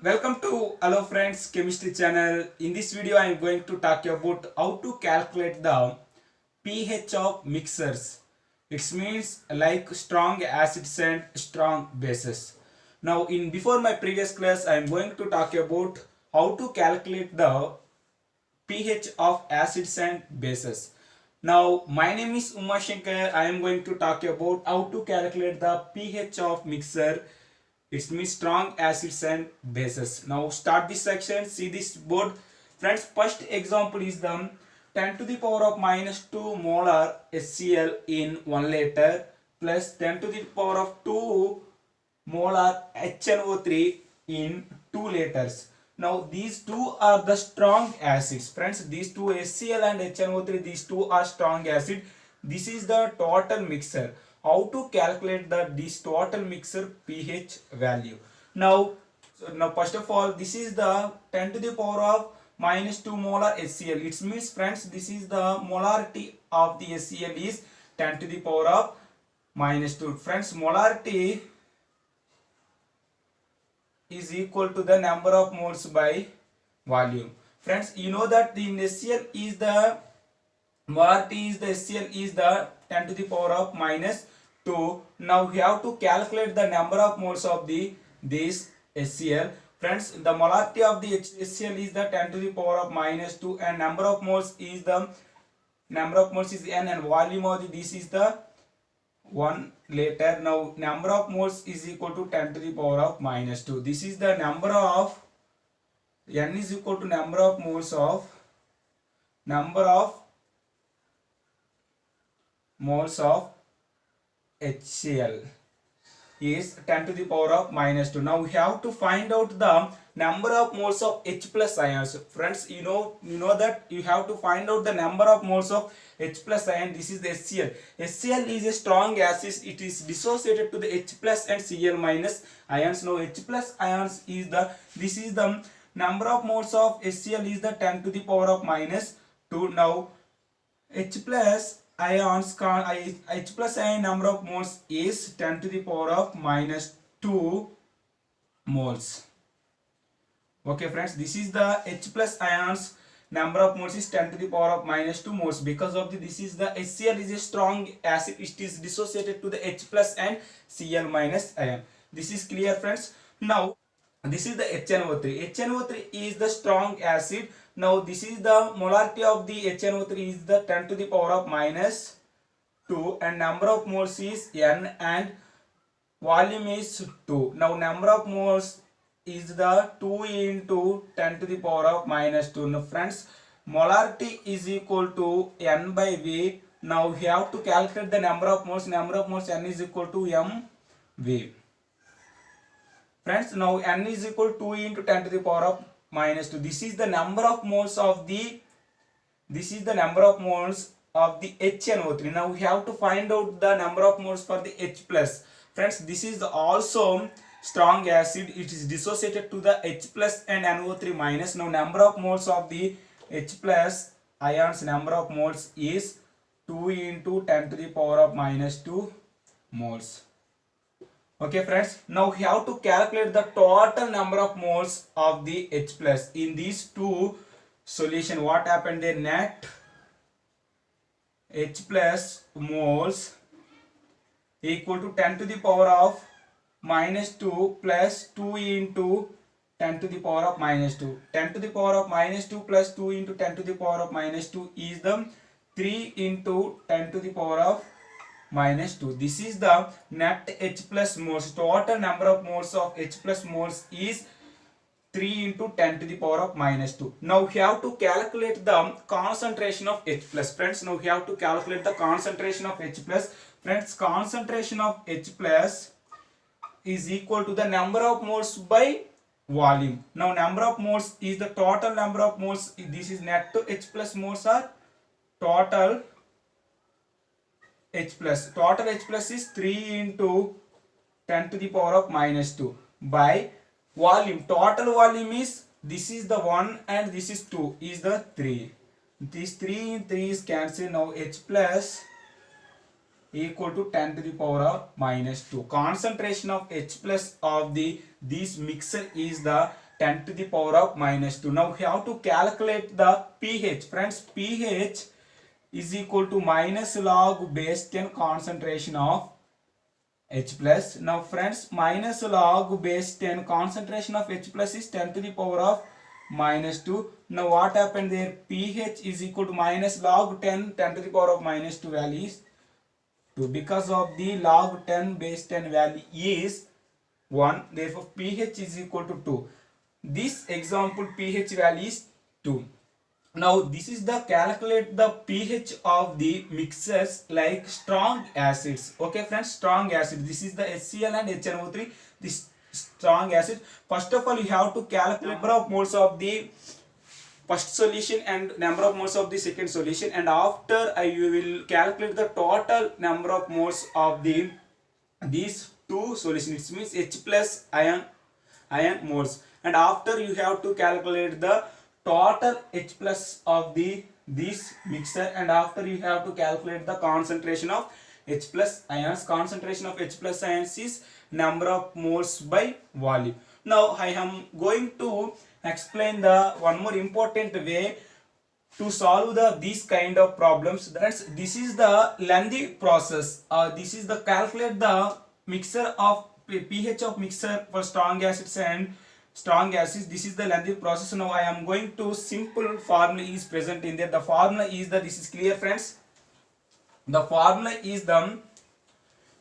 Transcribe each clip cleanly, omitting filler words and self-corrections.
welcome to Hello Friends Chemistry channel. In this video I am going to talk about how to calculate the pH of mixers. It means like strong acids and strong bases. Now in before my previous class I am going to talk about how to calculate the pH of acids and bases. Now my name is Uma Shankar. I am going to talk about how to calculate the pH of mixer. It means strong acids and bases. Now start this section. See this board. Friends, first example is the 10 to the power of minus 2 molar HCl in 1 liter plus 10 to the power of 2 molar HNO3 in 2 liters. Now these two are the strong acids. Friends, these two HCl and HNO3, these two are strong acid. This is the total mixture. How to calculate this total mixture pH value? Now first of all, this is the 10 to the power of minus 2 molar HCl. It means, friends, this is the molarity of the HCl is 10 to the power of minus 2. Friends, molarity is equal to the number of moles by volume. Friends, you know that the HCl is the molarity is the HCl is the 10 to the power of minus 2. Now we have to calculate the number of moles of this HCl. Friends, the molarity of the HCl is the 10 to the power of minus 2 and number of moles is n and volume of this is the 1 liter. Now number of moles is equal to 10 to the power of minus 2. This is the number of n is equal to number of moles of HCl is 10 to the power of minus 2. Now we have to find out the number of moles of H plus ions. Friends, you know that you have to find out the number of moles of H plus ion. This is the HCl. HCl is a strong acid. It is dissociated to the H plus and Cl minus ions. Now H plus ions is this is the number of moles of HCl is the 10 to the power of minus 2. Now H plus ion number of moles is 10 to the power of minus 2 moles. Okay friends, this is the H plus ions number of moles is 10 to the power of minus 2 moles. Because of this is the HCl is a strong acid. It is dissociated to the H plus and Cl minus ion. This is clear, friends. Now this is the HNO3. HNO3 is the strong acid. Now this is the molarity of the HNO3 is the 10 to the power of minus 2 and number of moles is n and volume is 2. Now number of moles is the 2 into 10 to the power of minus 2. Now friends, molarity is equal to n by V. Now we have to calculate the number of moles. Number of moles n is equal to mV. Friends, now n is equal to 2 into 10 to the power of minus 2. This is the number of moles of the HNO3. Now we have to find out the number of moles for the H plus. Friends, this is also strong acid. It is dissociated to the H plus and NO3 minus. Now number of moles of the H plus ions number of moles is 2 into 10 to the power of minus 2 moles. Okay friends, now we have to calculate the total number of moles of the H plus. In these two solution, what happened? The net H plus moles equal to 10 to the power of minus 2 plus 2 into 10 to the power of minus 2. 10 to the power of minus 2 plus 2 into 10 to the power of minus 2 is the 3 into 10 to the power of minus 2. This is the net H plus moles. Total number of moles of H plus moles is 3 into 10 to the power of minus 2. Now we have to calculate the concentration of H plus. Friends, now we have to calculate the concentration of H plus. Friends, concentration of H plus is equal to the number of moles by volume. Now number of moles is the total number of moles. This is net to H plus moles are total H plus. Total H plus is 3 into 10 to the power of minus 2 by volume. Total volume is this is the 1 and this is 2 is the 3. This 3 in 3 is cancelled. Now H plus equal to 10 to the power of minus 2. Concentration of H plus of this mixture is the 10 to the power of minus 2. Now we have to calculate the pH. Friends, pH is equal to minus log base 10 concentration of H plus. Now friends, minus log base 10 concentration of H plus is 10 to the power of minus 2. Now what happened there? pH is equal to minus log 10 to the power of minus 2 value is 2. Because of the log 10 base 10 value is 1, therefore pH is equal to 2. This example pH value is 2. Now this is the calculate the pH of the mixers like strong acids. Okay friends, strong acid. This is the HCl and HNO3. This strong acid. First of all, you have to calculate number of moles of the first solution and number of moles of the second solution, and after you will calculate the total number of moles of the these two solutions. It means H plus ion moles, and after you have to calculate the total H plus of this mixture, and after you have to calculate the concentration of H plus ions. Concentration of H plus ions is number of moles by volume. Now I am going to explain the one more important way to solve these kind of problems. That's this is the lengthy process. This is the calculate the mixture of pH of mixture for strong acids and strong acids. This is the lengthy process. Now I am going to simple formula is present in there. The formula is the, this is clear friends. The formula is the,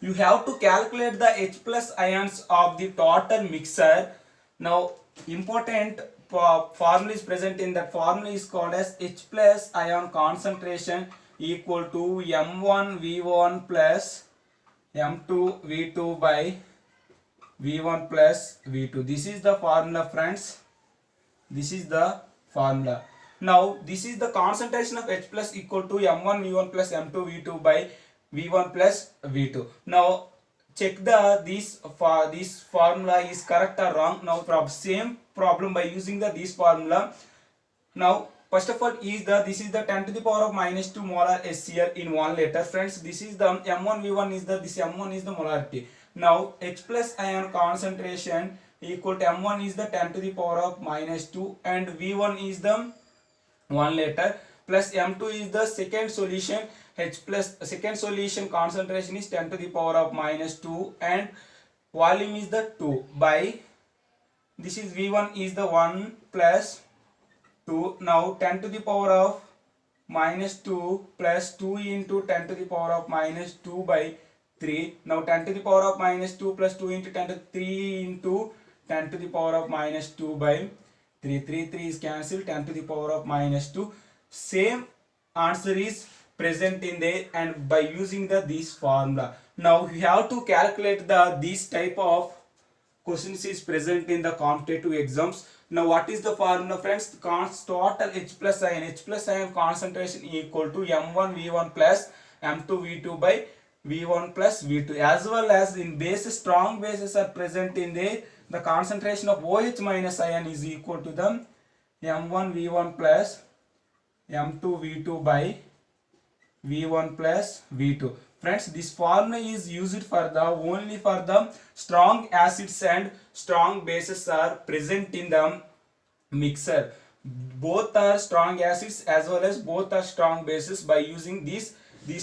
you have to calculate the H plus ions of the total mixture. Now important formula is present in that. Formula is called as H plus ion concentration equal to M1 V1 plus M2 V2 by V1 plus V2. This is the formula friends. This is the formula. Now this is the concentration of H plus equal to M1 V1 plus M2 V2 by V1 plus V2. Now check this formula is correct or wrong. Now same problem by using this formula. Now first of all is this is the 10 to the power of minus 2 molar HCl in 1 liter. Friends, this is the M1 V1 is the, this M1 is the molarity. Now H plus ion concentration equal to M1 is the 10 to the power of minus 2 and V1 is the 1 liter plus M2 is the second solution. H plus second solution concentration is 10 to the power of minus 2 and volume is the 2 by, this is V1 is the 1 plus 2. Now 10 to the power of minus 2 plus 2 into 10 to the power of minus 2 by 3. Now 10 to the power of minus 2 plus 2 into 10 to 3 into 10 to the power of minus 2 by 3. 3 is cancelled. 10 to the power of minus 2. Same answer is present in there, and by using this formula. Now you have to calculate this type of questions is present in the competitive exams. Now what is the formula friends? Total H plus ion concentration equal to M1 V1 plus M2 V2 by V1 plus V2, as well as in bases, strong bases are present in there. The concentration of OH minus ion is equal to the M1 V1 plus M2 V2 by V1 plus V2. Friends, this formula is used for the only for the strong acids and strong bases are present in the mixer. Both are strong acids as well as both are strong bases. By using this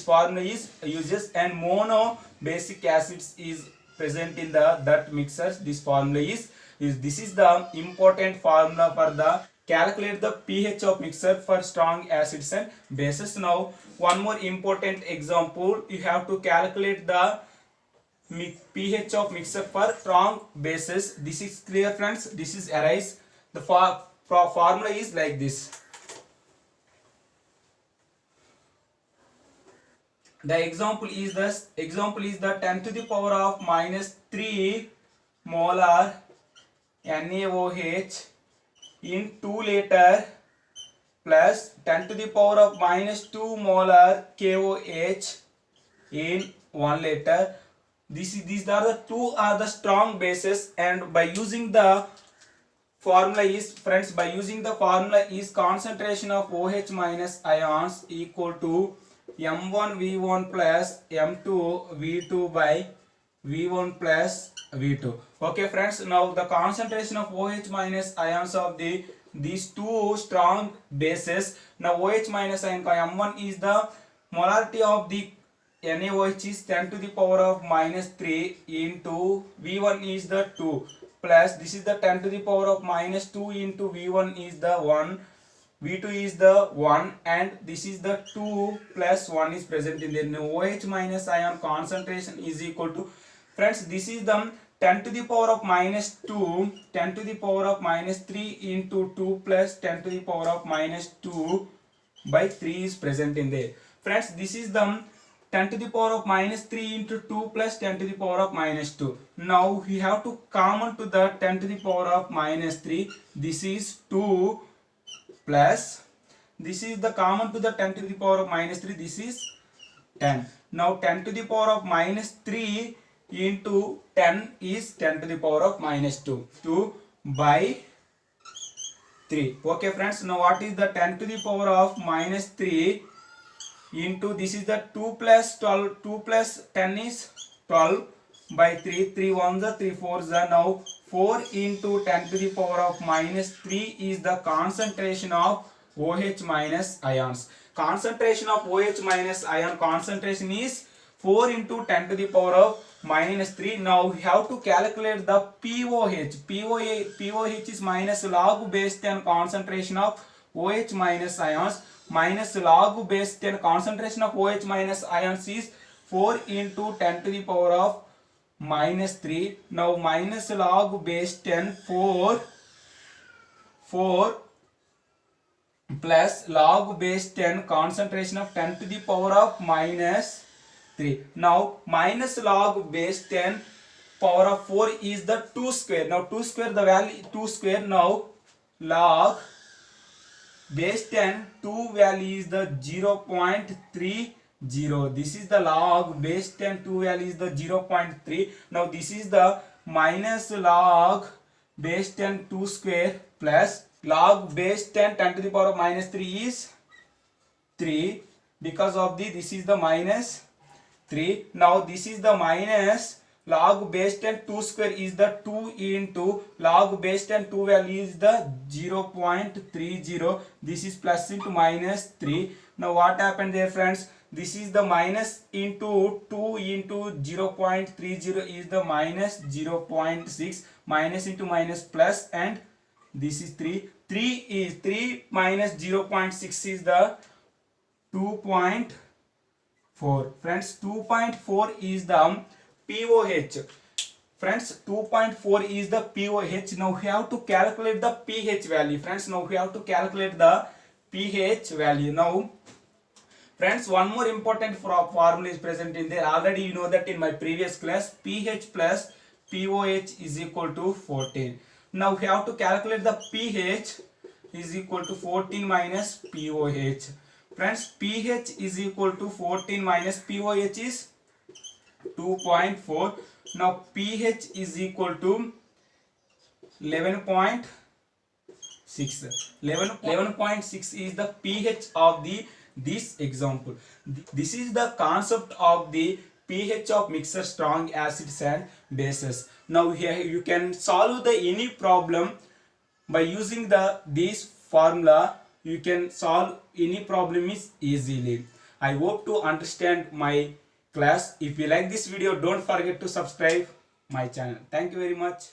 formula is uses, and mono basic acids is present in that mixers. This formula is this is the important formula for the calculate the pH of mixer for strong acids and bases. Now one more important example, you have to calculate the pH of mixer for strong bases. This is clear friends. This is arise. The formula is like this. The example is the 10 to the power of minus 3 molar NaOH in 2 liter plus 10 to the power of minus 2 molar KOH in 1 liter. These are the two are the strong bases, and by using the formula is friends, by using the formula is concentration of OH minus ions equal to M1 V1 plus M2 V2 by V1 plus V2. Okay friends, now the concentration of OH minus ions of these two strong bases. Now OH minus ion M1 is the molarity of the NaOH is 10 to the power of minus 3 into V1 is the 2 plus this is the 10 to the power of minus 2 into V1 is the 1, V2 is the 1 and this is the 2 plus 1 is present in there. Now OH minus ion concentration is equal to, friends, this is the 10 to the power of minus 2, 10 to the power of minus 3 into 2 plus 10 to the power of minus 2 by 3 is present in there. Friends, this is the 10 to the power of minus 3 into 2 plus 10 to the power of minus 2. Now we have to common to the 10 to the power of minus 3. This is 2 plus this is the common to the 10 to the power of minus 3. This is 10. Now 10 to the power of minus 3 into 10 is 10 to the power of minus 2. 2 by 3. Okay friends, now what is the 10 to the power of minus 3 into this is the 2 plus 12, 2 plus 10 is 12 by 3, 3 ones are 3 fours are, now 4 into 10 to the power of minus 3 is the concentration of OH minus ions. Concentration of OH minus ion concentration is 4 into 10 to the power of minus 3. Now we have to calculate the POH. POH is minus log base 10 concentration of OH minus ions minus log base 10 concentration of OH minus ions is 4 into 10 to the power of minus 3. Now minus log base 10 4 plus log base 10 concentration of 10 to the power of minus 3. Now minus log base 10 power of 4 is the 2 square. Now 2 square, the value 2 square. Now log base 10 2 value is the 0.30. This is the log base 10 2 value is the 0.3. Now this is the minus log base 10 2 square plus log base 10 10 to the power of minus 3 is 3, because of this is the minus 3. Now this is the minus log base 10 2 square is the 2 into log base 10 2 value is the 0.30. This is plus into minus 3. Now what happened there friends? This is the minus into 2 into 0.30 is the minus 0.6, minus into minus plus, and this is 3. 3 minus 0.6 is the 2.4. Friends, 2.4 is the POH. Friends, 2.4 is the POH. Now we have to calculate the pH value. Friends, now we have to calculate the pH value. Now friends, one more important formula is present in there. Already you know that in my previous class, pH plus POH is equal to 14. Now we have to calculate the pH is equal to 14 minus POH. Friends, pH is equal to 14 minus POH is 2.4. Now pH is equal to 11.6. 11.6 is the pH of this example. This is the concept of the pH of mixture strong acids and bases. Now here you can solve any problem by using this formula. You can solve any problem is easily. I hope to understand my class. If you like this video, don't forget to subscribe my channel. Thank you very much.